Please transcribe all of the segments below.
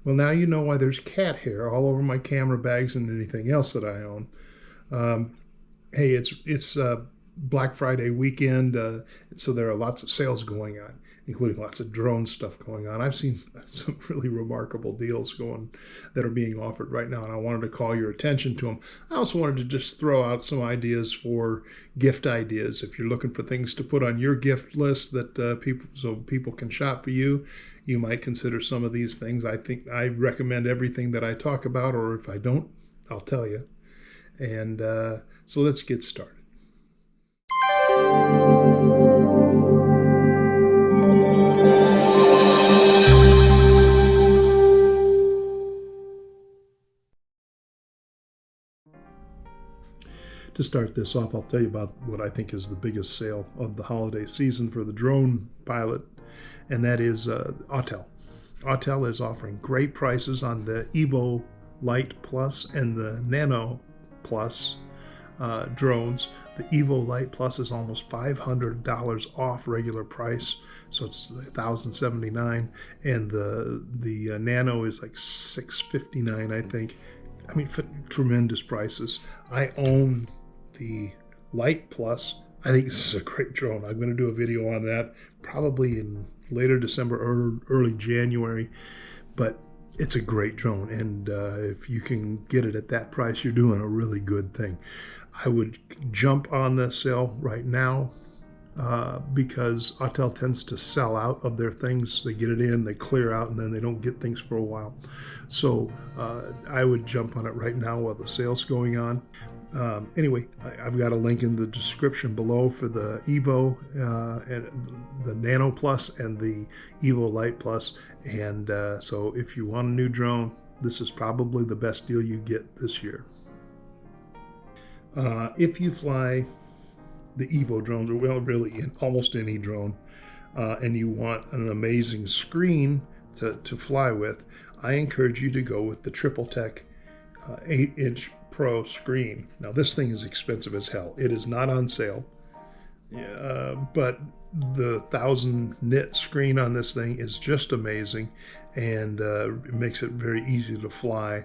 Well, now you know why there's cat hair all over my camera bags and anything else that I own. Hey, it's Black Friday weekend, so there are lots of sales going on, including lots of drone stuff going on. I've seen some really remarkable deals that are being offered right now, and I wanted to call your attention to them. I also wanted to just throw out some ideas for gift ideas. If you're looking for things to put on your gift list that people can shop for you, you might consider some of these things. I think I recommend everything that I talk about, or if I don't, I'll tell you. And so let's get started. To start this off, I'll tell you about what I think is the biggest sale of the holiday season for the drone pilot, and that is Autel. Autel is offering great prices on the Evo Lite Plus and the Nano Plus drones. The Evo Lite Plus is almost $500 off regular price, so it's $1,079, and the Nano is like $659, I think. I mean, tremendous prices. I own the Lite Plus. I think this is a great drone. I'm going to do a video on that probably in later December or early January, but it's a great drone, and if you can get it at that price, you're doing a really good thing. I would jump on the sale right now because Autel tends to sell out of their things. They get it in, they clear out, and then they don't get things for a while. So I would jump on it right now while the sale's going on. Anyway, I've got a link in the description below for the Evo and the Nano Plus and the Evo Lite Plus. And so if you want a new drone, this is probably the best deal you get this year. If you fly the Evo drones, or well, really in almost any drone, and you want an amazing screen to fly with, I encourage you to go with the Triple Tech 8-inch Pro screen. Now this thing is expensive as hell. It is not on sale, but the 1000 nit screen on this thing is just amazing, and it makes it very easy to fly.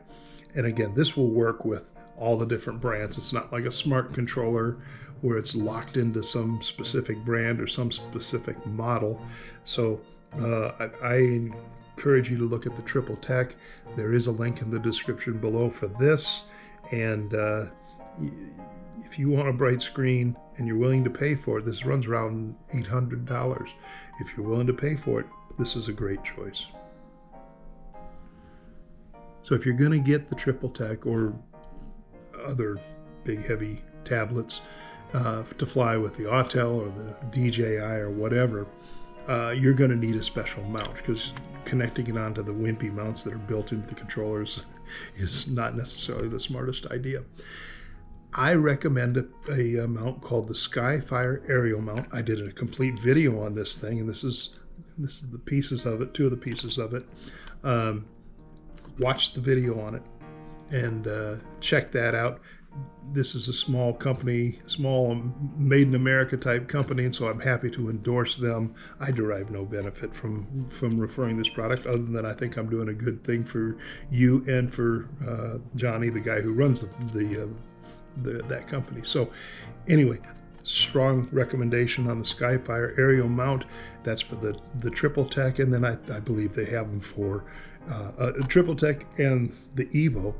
And again, this will work with all the different brands. It's not like a smart controller where it's locked into some specific brand or some specific model. So I encourage you to look at the Triple Tech. There is a link in the description below for this. And if you want a bright screen and you're willing to pay for it, this runs around $800. If you're willing to pay for it, this is a great choice. So if you're going to get the Triple Tech or other big heavy tablets to fly with the Autel or the DJI or whatever, you're going to need a special mount, because connecting it onto the wimpy mounts that are built into the controllers is not necessarily the smartest idea. I recommend a mount called the Skyfire aerial mount. I did a complete video on this thing, and this is the pieces of it, two of the pieces of it. Watch the video on it and check that out. This is a small company, small made in America type company, and so I'm happy to endorse them. I derive no benefit from referring this product, other than I think I'm doing a good thing for you and for Johnny, the guy who runs that company. So anyway, strong recommendation on the Skyfire aerial mount. That's for the Triple Tech, and then I believe they have them for Triple Tech and the Evo.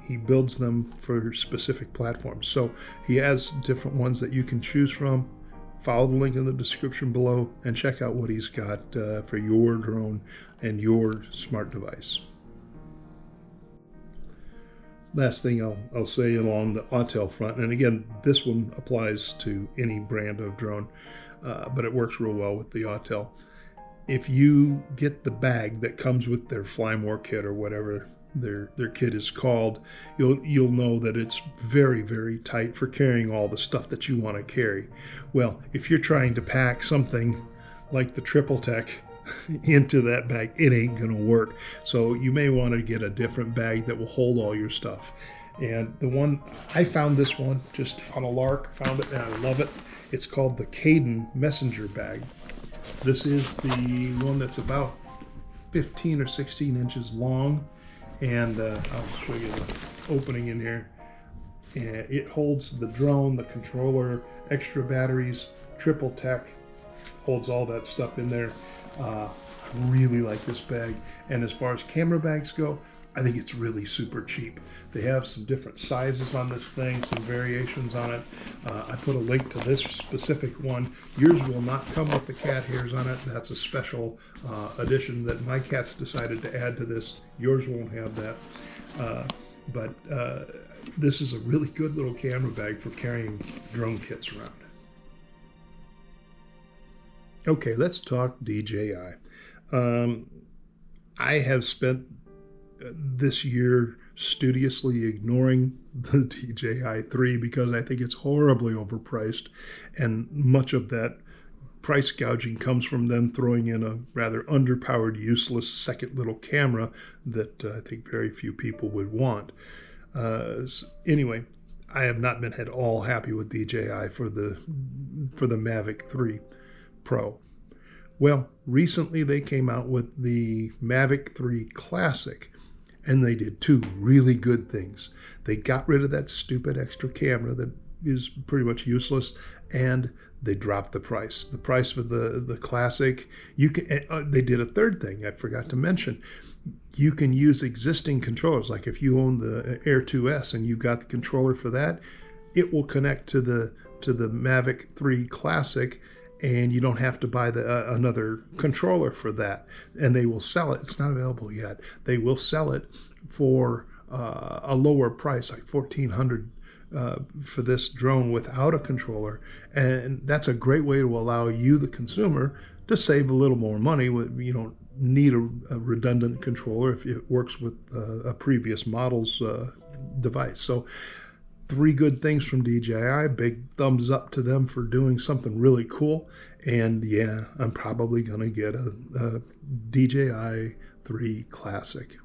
He builds them for specific platforms. So he has different ones that you can choose from. Follow the link in the description below and check out what he's got for your drone and your smart device. Last thing I'll say along the Autel front, and again, this one applies to any brand of drone, but it works real well with the Autel. If you get the bag that comes with their Flymore kit or whatever their kit is called, you'll know that it's very, very tight for carrying all the stuff that you want to carry. Well, if you're trying to pack something like the Triple Tech into that bag, it ain't gonna work. So you may want to get a different bag that will hold all your stuff. And the one I found, this one just on a lark, found it and I love it. It's called the Caden Messenger bag. This is the one that's about 15 or 16 inches long, and I'll show you the opening in here. And it holds the drone, the controller, extra batteries, triple tech, holds all that stuff in there. Really like this bag. And as far as camera bags go, I think it's really super cheap. They have some different sizes on this thing, some variations on it. I put a link to this specific one. Yours will not come with the cat hairs on it. That's a special addition that my cats decided to add to this. Yours won't have that. But this is a really good little camera bag for carrying drone kits around. Okay, let's talk DJI. I have spent this year studiously ignoring the DJI 3 because I think it's horribly overpriced, and much of that price gouging comes from them throwing in a rather underpowered, useless second little camera that I think very few people would want. Anyway, I have not been at all happy with DJI for the Mavic 3 Pro. Well, recently they came out with the Mavic 3 Classic, and they did two really good things. They got rid of that stupid extra camera that is pretty much useless, and they dropped the price. The price for the Classic, you can. They did a third thing I forgot to mention. You can use existing controllers. Like if you own the Air 2S and you got the controller for that, it will connect to the Mavic 3 Classic, and you don't have to buy another controller for that. And they will sell it. It's not available yet. They will sell it for a lower price, like $1,400 for this drone without a controller. And that's a great way to allow you, the consumer, to save a little more money. You don't need a redundant controller if it works with a previous model's device. So 3 good things from DJI. Big thumbs up to them for doing something really cool. And yeah, I'm probably going to get a DJI 3 Classic.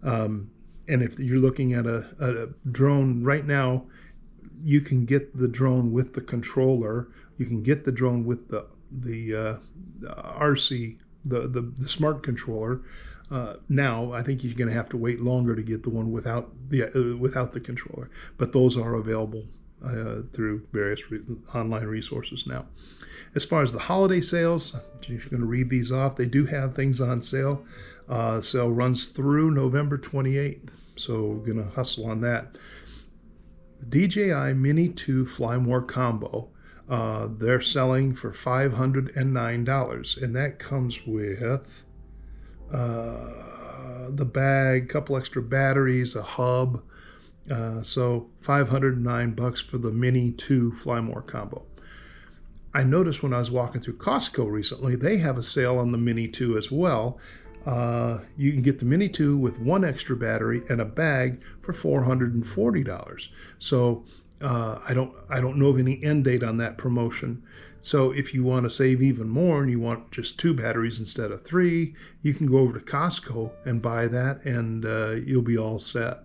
And if you're looking at a drone right now, you can get the drone with the controller. You can get the drone with the RC, the smart controller. Now, I think you're going to have to wait longer to get the one without the controller, but those are available through various online resources now. As far as the holiday sales, I'm just going to read these off. They do have things on sale. Sale runs through November 28th, so we're going to hustle on that. The DJI Mini 2 Flymore Combo, they're selling for $509, and that comes with the bag, couple extra batteries, a hub. So $509 for the Mini 2 Flymore Combo. I noticed when I was walking through Costco recently, they have a sale on the Mini 2 as well. You can get the Mini 2 with one extra battery and a bag for $440. So I don't know of any end date on that promotion. So if you want to save even more and you want just 2 batteries instead of 3, you can go over to Costco and buy that, and you'll be all set.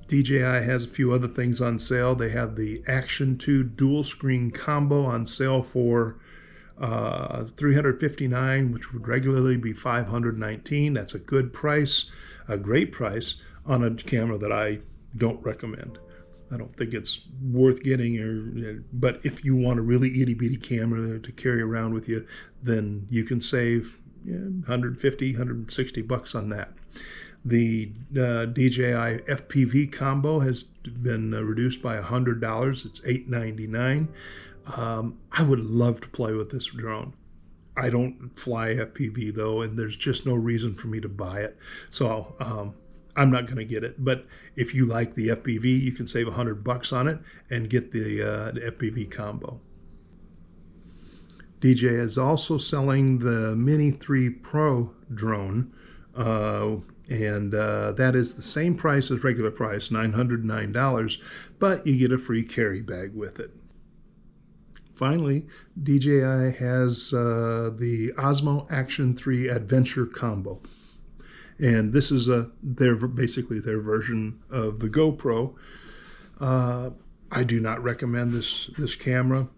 DJI has a few other things on sale. They have the Action 2 dual screen combo on sale for $359, which would regularly be $519. That's a good price, a great price on a camera that I don't recommend. I don't think it's worth getting, but if you want a really itty-bitty camera to carry around with you, then you can save $150, $160 on that. The DJI FPV combo has been reduced by $100. It's $899. I would love to play with this drone. I don't fly FPV though, and there's just no reason for me to buy it. So I'm not going to get it. But if you like the FPV, you can save $100 on it and get the FPV combo. DJI is also selling the Mini 3 Pro drone, and that is the same price as regular price, $909, but you get a free carry bag with it. Finally, DJI has the Osmo Action 3 Adventure Combo. And this is basically their version of the GoPro. I do not recommend this camera.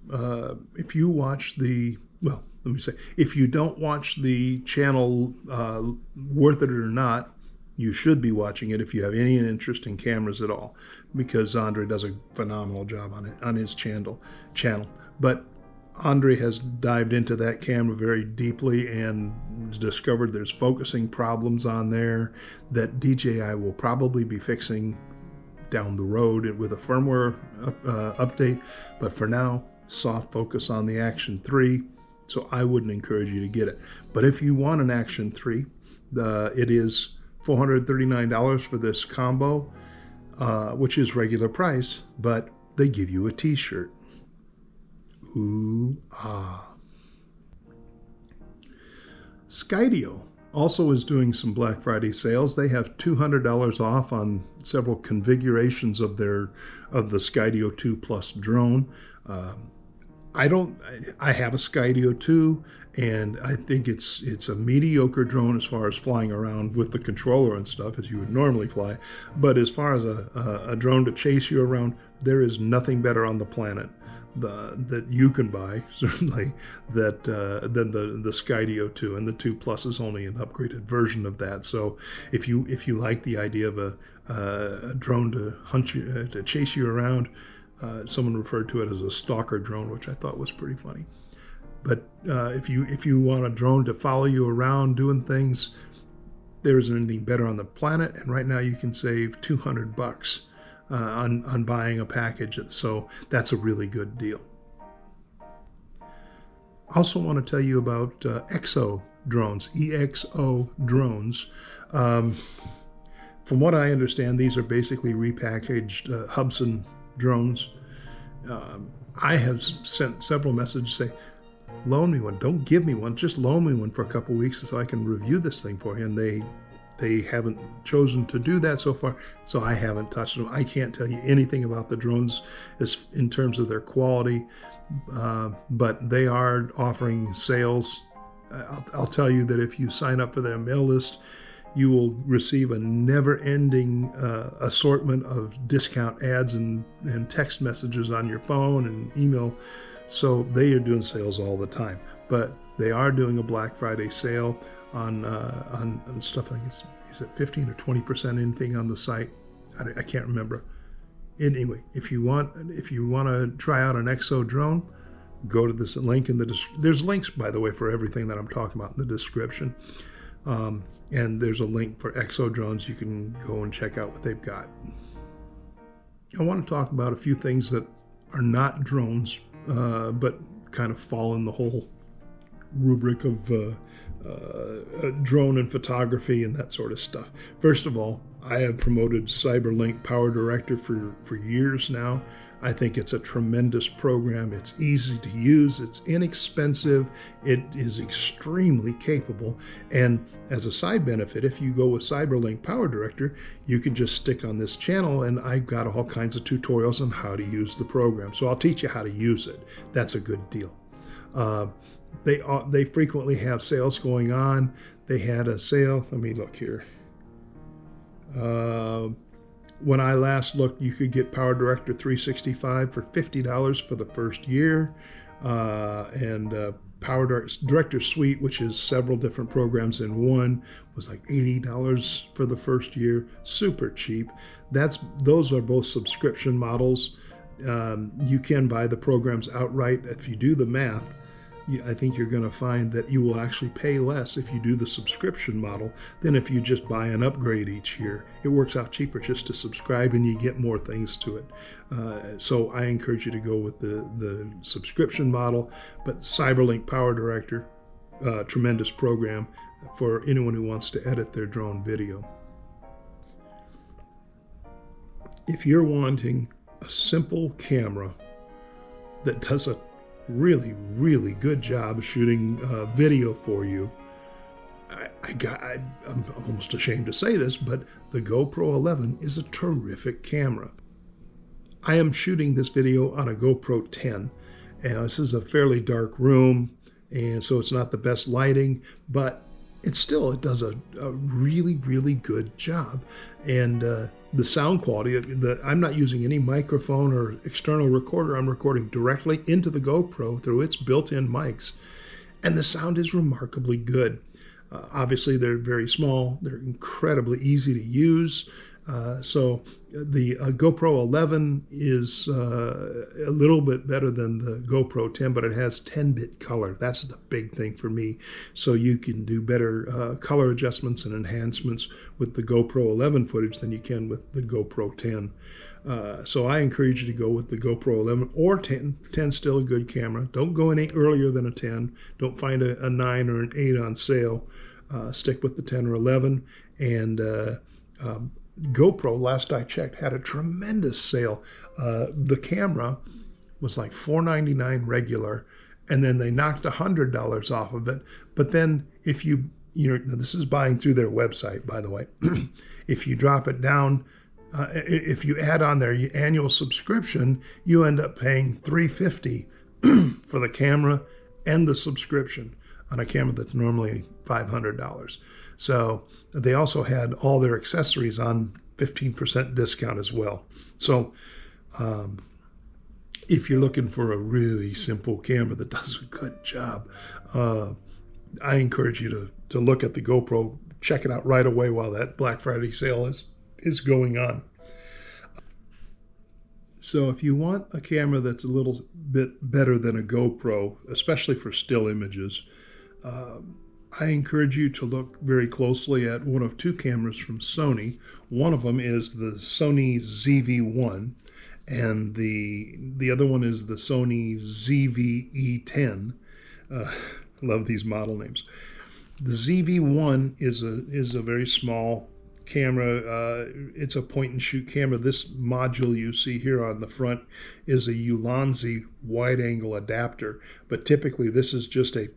If you watch the let me say, if you don't watch the channel Worth It or Not, you should be watching it if you have any interest in cameras at all, because Andre does a phenomenal job on his channel. But Andre has dived into that camera very deeply and discovered there's focusing problems on there that DJI will probably be fixing down the road with a firmware update. But for now, soft focus on the Action 3, so I wouldn't encourage you to get it. But if you want an Action 3, it is $439 for this combo, which is regular price, but they give you a t-shirt. Ooh, ah. Skydio also is doing some Black Friday sales. They have $200 off on several configurations of the Skydio 2 Plus drone. I have a Skydio 2, and I think it's a mediocre drone as far as flying around with the controller and stuff as you would normally fly. But as far as a drone to chase you around, there is nothing better on the planet that you can buy, certainly, than the Skydio 2, and the 2 Plus is only an upgraded version of that. So if you like the idea of a drone to hunt you, to chase you around, someone referred to it as a stalker drone, which I thought was pretty funny. But if you want a drone to follow you around doing things, there isn't anything better on the planet. And right now you can save $200 on buying a package. So that's a really good deal. I also want to tell you about EXO Drones, EXO Drones. From what I understand, these are basically repackaged Hubsan drones. I have sent several messages saying, loan me one. Don't give me one. Just loan me one for a couple weeks so I can review this thing for you. And they haven't chosen to do that so far, so I haven't touched them. I can't tell you anything about the drones in terms of their quality, but they are offering sales. I'll tell you that if you sign up for their mail list, you will receive a never-ending assortment of discount ads and text messages on your phone and email. So they are doing sales all the time. But they are doing a Black Friday sale on stuff like is it 15 or 20% anything on the site? I can't remember. Anyway, if you want to try out an EXO drone, go to this link in the description. There's links, by the way, for everything that I'm talking about in the description. And there's a link for EXO Drones. You can go and check out what they've got. I want to talk about a few things that are not drones, but kind of fall in the whole rubric of drone and photography and that sort of stuff. First of all, I have promoted Cyberlink PowerDirector for years now. I think it's a tremendous program. It's easy to use. It's inexpensive. It is extremely capable. And as a side benefit, if you go with Cyberlink PowerDirector, you can just stick on this channel, and I've got all kinds of tutorials on how to use the program. So I'll teach you how to use it. That's a good deal. They frequently have sales going on. They had a sale. Let me look here. When I last looked, you could get PowerDirector 365 for $50 for the first year, and PowerDirector Suite, which is several different programs in one, was like $80 for the first year. Super cheap. Those are both subscription models. You can buy the programs outright. If you do the math, I think you're going to find that you will actually pay less if you do the subscription model than if you just buy an upgrade each year. It works out cheaper just to subscribe, and you get more things to it. So I encourage you to go with the subscription model. But Cyberlink PowerDirector, tremendous program for anyone who wants to edit their drone video. If you're wanting a simple camera that does a really, really good job shooting video for you, I'm almost ashamed to say this, but the GoPro 11 is a terrific camera. I am shooting this video on a GoPro 10, and this is a fairly dark room, and so it's not the best lighting, but it does a really, really good job. And the sound quality, I'm not using any microphone or external recorder. I'm recording directly into the GoPro through its built-in mics. and the sound is remarkably good. Obviously, they're very small. They're incredibly easy to use. So the GoPro 11 is a little bit better than the GoPro 10, but it has 10-bit color. That's the big thing for me. So you can do better color adjustments and enhancements with the GoPro 11 footage than you can with the GoPro 10. So I encourage you to go with the GoPro 11 or 10. 10's still a good camera. Don't go any earlier than a 10. Don't find a 9 or an 8 on sale. Stick with the 10 or 11. And GoPro, last I checked, had a tremendous sale. The camera was like $499 regular, and then they knocked $100 off of it. But then if you this is buying through their website, by the way. If you drop it down, if you add on their annual subscription, you end up paying $350 for the camera and the subscription on a camera that's normally $500. So they also had all their accessories on 15% discount as well. So if you're looking for a really simple camera that does a good job, I encourage you to look at the GoPro. Check it out right away while that Black Friday sale is going on. So if you want a camera that's a little bit better than a GoPro, especially for still images, I encourage you to look very closely at one of two cameras from Sony. One of them is the Sony ZV-1, and the other one is the Sony ZV-E10. Love these model names. The ZV-1 is a very small camera. It's a point-and-shoot camera. This module you see here on the front is a Ulanzi wide-angle adapter, but typically this is just a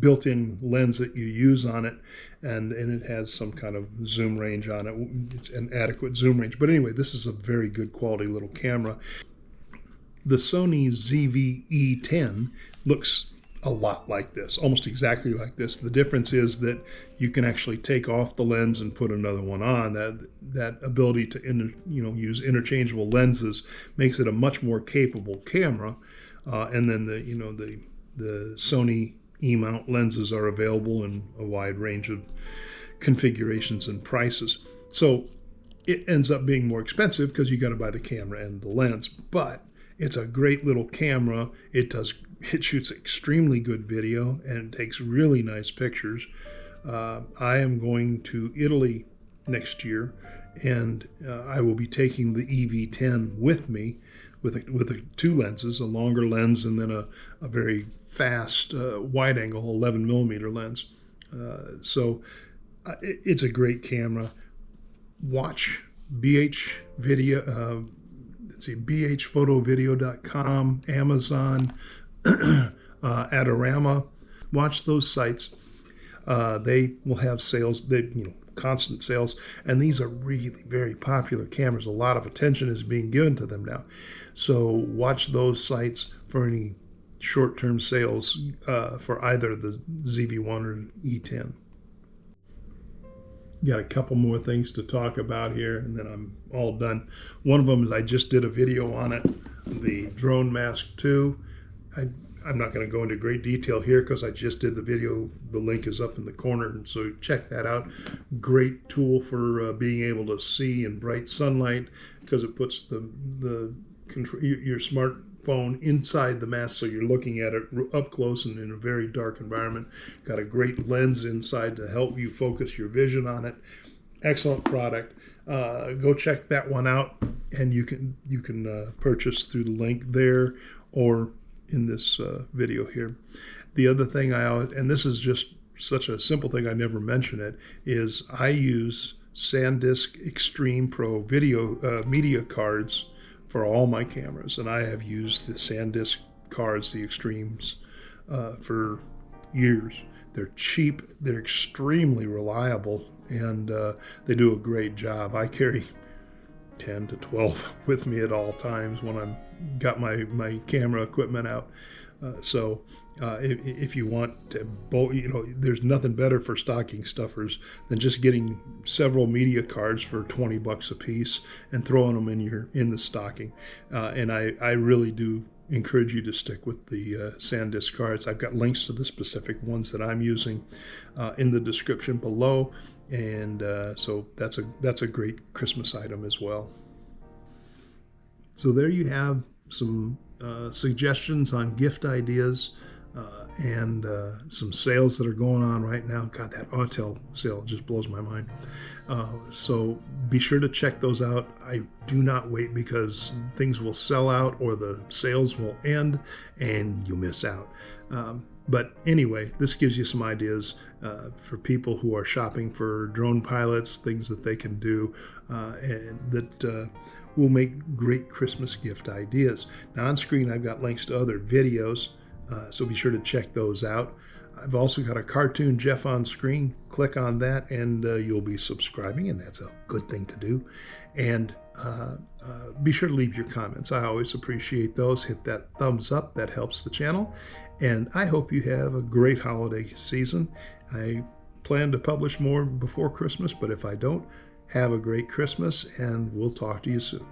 built-in lens that you use on it, and it has some kind of zoom range on it. It's an adequate zoom range. But anyway, this is a very good quality little camera. The Sony ZV-E10 looks a lot like this, almost exactly like this. The difference is that you can actually take off the lens and put another one on. That ability to use interchangeable lenses makes it a much more capable camera. And then the Sony E-mount lenses are available in a wide range of configurations and prices. So it ends up being more expensive because you got to buy the camera and the lens, but it's a great little camera. It shoots extremely good video and takes really nice pictures. I am going to Italy next year, and I will be taking the EV10 with me with two lenses, a longer lens and then a very fast wide angle 11 millimeter lens. So it's a great camera. Watch BH Video, bhphotovideo.com, Amazon, Adorama. Watch those sites. They will have sales. Constant sales, and these are really very popular cameras. A lot of attention is being given to them now. So watch those sites for any short-term sales for either the ZV-1 or E10. Got a couple more things to talk about here, and then I'm all done. One of them is I just did a video on it, the Drone Mask 2. I'm not going to go into great detail here because I just did the video. The link is up in the corner, and so check that out. Great tool for being able to see in bright sunlight because it puts your smartphone inside the mask, so you're looking at it up close and in a very dark environment. Got a great lens inside to help you focus your vision on it. Excellent product. Go check that one out, and you can purchase through the link there or in this video here. The other thing and this is just such a simple thing, I never mention it, is I use SanDisk Extreme Pro video media cards for all my cameras, and I have used the SanDisk cards, the Extremes, for years. They're cheap, they're extremely reliable, and they do a great job. I carry 10 to 12 with me at all times when I'm got my camera equipment out. So if you want to, there's nothing better for stocking stuffers than just getting several media cards for $20 a piece and throwing them in the stocking. And I really do encourage you to stick with the SanDisk cards. I've got links to the specific ones that I'm using in the description below, and so that's a great Christmas item as well. So there you have some suggestions on gift ideas and some sales that are going on right now. God, that Autel sale just blows my mind. So be sure to check those out. I do not wait, because things will sell out or the sales will end and you'll miss out. But anyway, this gives you some ideas for people who are shopping for drone pilots, things that they can do and that will make great Christmas gift ideas. Now on screen, I've got links to other videos, so be sure to check those out. I've also got a cartoon Jeff on screen. Click on that and you'll be subscribing, and that's a good thing to do. And be sure to leave your comments. I always appreciate those. Hit that thumbs up. That helps the channel. And I hope you have a great holiday season. I plan to publish more before Christmas, but if I don't, have a great Christmas, and we'll talk to you soon.